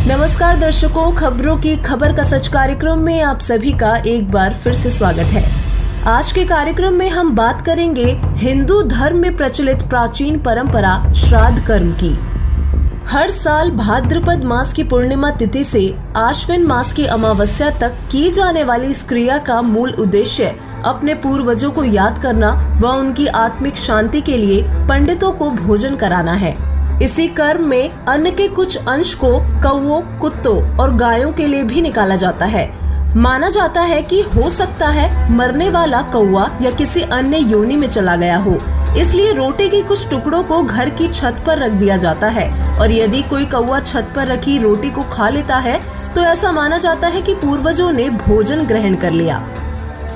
नमस्कार दर्शकों, खबरों की खबर का सच कार्यक्रम में आप सभी का एक बार फिर से स्वागत है। आज के कार्यक्रम में हम बात करेंगे हिंदू धर्म में प्रचलित प्राचीन परंपरा श्राद्ध कर्म की। हर साल भाद्रपद मास की पूर्णिमा तिथि से आश्विन मास की अमावस्या तक की जाने वाली इस क्रिया का मूल उद्देश्य अपने पूर्वजों को याद करना व उनकी आत्मिक शांति के लिए पंडितों को भोजन कराना है। इसी कर्म में अन्न के कुछ अंश को कौओं, कुत्तों और गायों के लिए भी निकाला जाता है। माना जाता है कि हो सकता है मरने वाला कौआ या किसी अन्य योनि में चला गया हो, इसलिए रोटी के कुछ टुकड़ों को घर की छत पर रख दिया जाता है और यदि कोई कौआ छत पर रखी रोटी को खा लेता है तो ऐसा माना जाता है कि पूर्वजों ने भोजन ग्रहण कर लिया।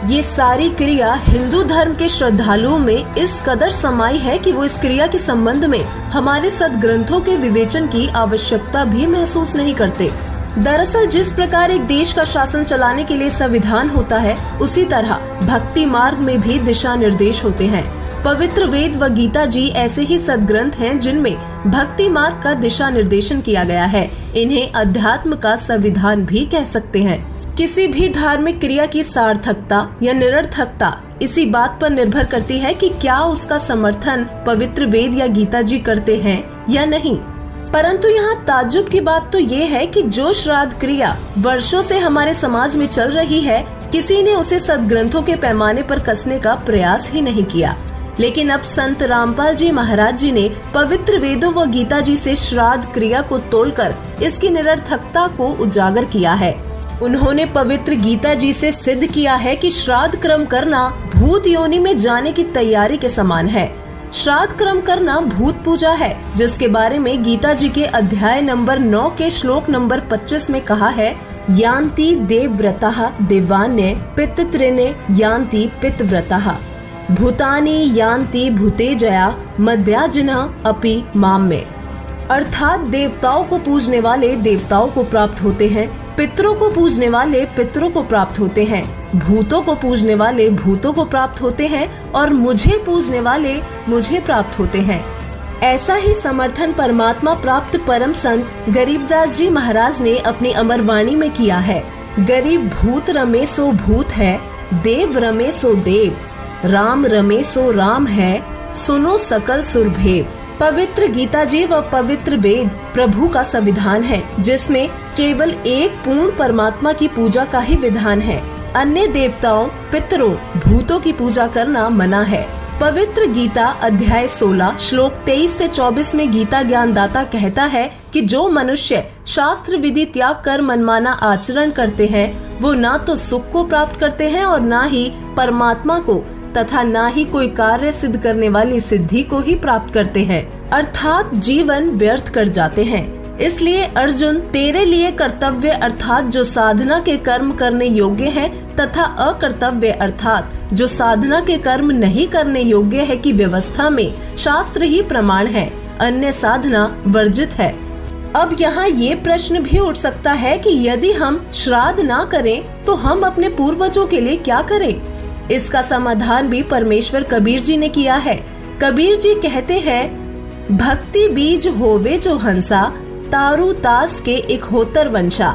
ये सारी क्रिया हिंदू धर्म के श्रद्धालुओं में इस कदर समाई है कि वो इस क्रिया के संबंध में हमारे सद्ग्रंथों के विवेचन की आवश्यकता भी महसूस नहीं करते। दरअसल जिस प्रकार एक देश का शासन चलाने के लिए संविधान होता है, उसी तरह भक्ति मार्ग में भी दिशा निर्देश होते हैं। पवित्र वेद व गीता जी ऐसे ही सद्ग्रंथ हैं जिनमें भक्ति मार्ग का दिशा निर्देशन किया गया है। इन्हें अध्यात्म का संविधान भी कह सकते हैं। किसी भी धार्मिक क्रिया की सार्थकता या निरर्थकता इसी बात पर निर्भर करती है कि क्या उसका समर्थन पवित्र वेद या गीता जी करते हैं या नहीं। परंतु यहाँ ताज्जुब की बात तो ये है कि जो श्राद्ध क्रिया वर्षों से हमारे समाज में चल रही है, किसी ने उसे सद्ग्रंथों के पैमाने पर कसने का प्रयास ही नहीं किया। लेकिन अब संत रामपाल जी महाराज जी ने पवित्र वेदों व गीता जी से श्राद्ध क्रिया को तोलकर इसकी निरर्थकता को उजागर किया है। उन्होंने पवित्र गीता जी से सिद्ध किया है कि श्राद्ध कर्म करना भूत योनि में जाने की तैयारी के समान है। श्राद्ध कर्म करना भूत पूजा है, जिसके बारे में गीता जी के अध्याय नंबर 9 के श्लोक नंबर 25 में कहा है, यान्ति देवव्रतः देवान्य पितृत्रिने यान्ति पितव्रतः भूतानि यान्ति भूतेजया मध्याजिनः अपि माम में। अर्थात देवताओं को पूजने वाले देवताओं को प्राप्त होते हैं, पितरों को पूजने वाले पितरों को प्राप्त होते हैं, भूतों को पूजने वाले भूतों को प्राप्त होते हैं और मुझे पूजने वाले मुझे प्राप्त होते हैं। ऐसा ही समर्थन परमात्मा प्राप्त परम संत गरीबदास जी महाराज ने अपनी अमर वाणी में किया है। गरीब भूत रमे सो भूत है, देव रमे सो देव, राम रमे सो राम है, सुनो सकल सुरभेव। पवित्र गीता जी व पवित्र वेद प्रभु का संविधान है, जिसमें केवल एक पूर्ण परमात्मा की पूजा का ही विधान है। अन्य देवताओं, पितरों, भूतों की पूजा करना मना है। पवित्र गीता अध्याय 16 श्लोक 23 से 24 में गीता ज्ञानदाता कहता है कि जो मनुष्य शास्त्र विधि त्याग कर मनमाना आचरण करते हैं, वो ना तो सुख को प्राप्त करते हैं और ना ही परमात्मा को तथा ना ही कोई कार्य सिद्ध करने वाली सिद्धि को ही प्राप्त करते हैं, अर्थात जीवन व्यर्थ कर जाते हैं। इसलिए अर्जुन, तेरे लिए कर्तव्य अर्थात जो साधना के कर्म करने योग्य है तथा अकर्तव्य अर्थात जो साधना के कर्म नहीं करने योग्य है की व्यवस्था में शास्त्र ही प्रमाण है, अन्य साधना वर्जित है। अब यहाँ ये प्रश्न भी उठ सकता है कि यदि हम श्राद्ध ना करें तो हम अपने पूर्वजों के लिए क्या करें। इसका समाधान भी परमेश्वर कबीर जी ने किया है। कबीर जी कहते हैं, भक्ति बीज होवे जो हंसा, तारू तास के एक होतर वंशा।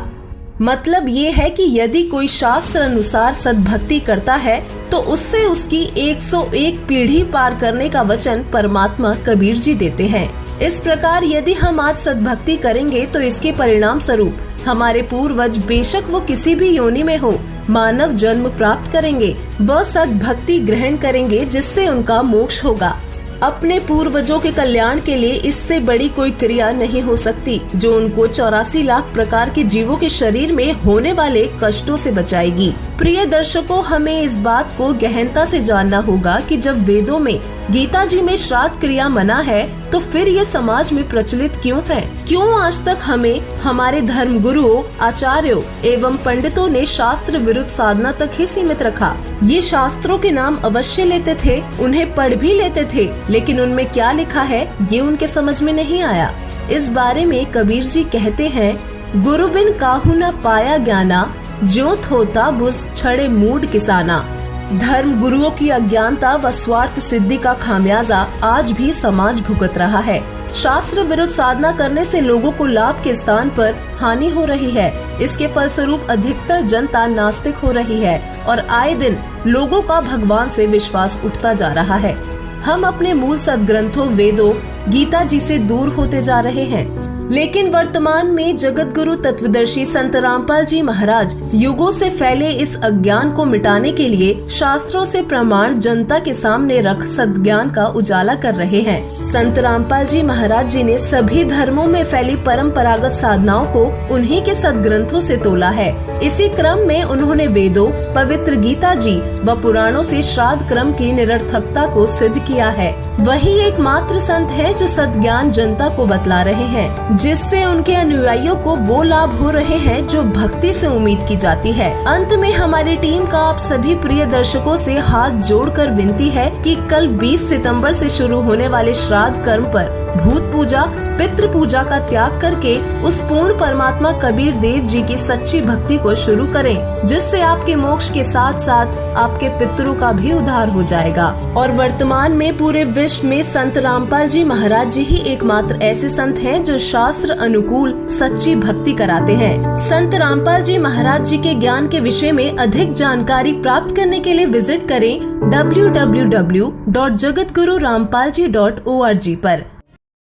मतलब ये है कि यदि कोई शास्त्र अनुसार सद्भक्ति करता है तो उससे उसकी 101 पीढ़ी पार करने का वचन परमात्मा कबीर जी देते हैं। इस प्रकार यदि हम आज सद्भक्ति करेंगे तो इसके परिणाम स्वरूप हमारे पूर्वज बेशक वो किसी भी योनि में हो, मानव जन्म प्राप्त करेंगे, वह सद्भक्ति ग्रहण करेंगे जिससे उनका मोक्ष होगा। अपने पूर्वजों के कल्याण के लिए इससे बड़ी कोई क्रिया नहीं हो सकती जो उनको 84 लाख प्रकार के जीवों के शरीर में होने वाले कष्टों से बचाएगी। प्रिय दर्शकों, हमें इस बात को गहनता से जानना होगा कि जब वेदों में गीता जी में श्राद्ध क्रिया मना है तो फिर ये समाज में प्रचलित क्यों है? क्यों आज तक हमें हमारे धर्म गुरुओं, आचार्यों एवं पंडितों ने शास्त्र विरुद्ध साधना तक ही सीमित रखा? ये शास्त्रों के नाम अवश्य लेते थे, उन्हें पढ़ भी लेते थे, लेकिन उनमें क्या लिखा है ये उनके समझ में नहीं आया। इस बारे में कबीर जी कहते हैं, गुरु बिन काहू न पाया ज्ञाना, ज्यों थोता बुझ छड़े मूड किसाना। धर्म गुरुओं की अज्ञानता व स्वार्थ सिद्धि का खामियाजा आज भी समाज भुगत रहा है। शास्त्र विरुद्ध साधना करने से लोगों को लाभ के स्थान पर हानि हो रही है। इसके फलस्वरूप अधिकतर जनता नास्तिक हो रही है और आए दिन लोगों का भगवान से विश्वास उठता जा रहा है। हम अपने मूल सद्ग्रंथों वेदों गीता जी से दूर होते जा रहे हैं। लेकिन वर्तमान में जगत गुरु तत्वदर्शी संत रामपाल जी महाराज युगों से फैले इस अज्ञान को मिटाने के लिए शास्त्रों से प्रमाण जनता के सामने रख सद्ज्ञान का उजाला कर रहे हैं। संत रामपाल जी महाराज जी ने सभी धर्मों में फैली परंपरागत साधनाओं को उन्हीं के सद्ग्रंथों से तोला है। इसी क्रम में उन्होंने वेदों, पवित्र गीता जी व पुराणों से श्राद्ध क्रम की निरर्थकता को सिद्ध किया है। वही एकमात्र संत है जो सद्ज्ञान जनता को बतला रहे हैं, जिससे उनके अनुयायियों को वो लाभ हो रहे हैं जो भक्ति से उम्मीद की जाती है। अंत में हमारी टीम का आप सभी प्रिय दर्शकों से हाथ जोड़कर विनती है कि कल 20 सितंबर से शुरू होने वाले श्राद्ध कर्म पर भूत पूजा, पितृ पूजा का त्याग करके उस पूर्ण परमात्मा कबीर देव जी की सच्ची भक्ति को शुरू करें, जिससे आपके मोक्ष के साथ साथ आपके पितरों का भी उद्धार हो जाएगा। और वर्तमान में पूरे विश्व में संत रामपाल जी महाराज जी ही एकमात्र ऐसे संत हैं जो शास्त्र अनुकूल सच्ची भक्ति कराते हैं। संत रामपाल जी महाराज जी के ज्ञान के विषय में अधिक जानकारी प्राप्त करने के लिए विजिट करें www.jagatgururampalji.org पर।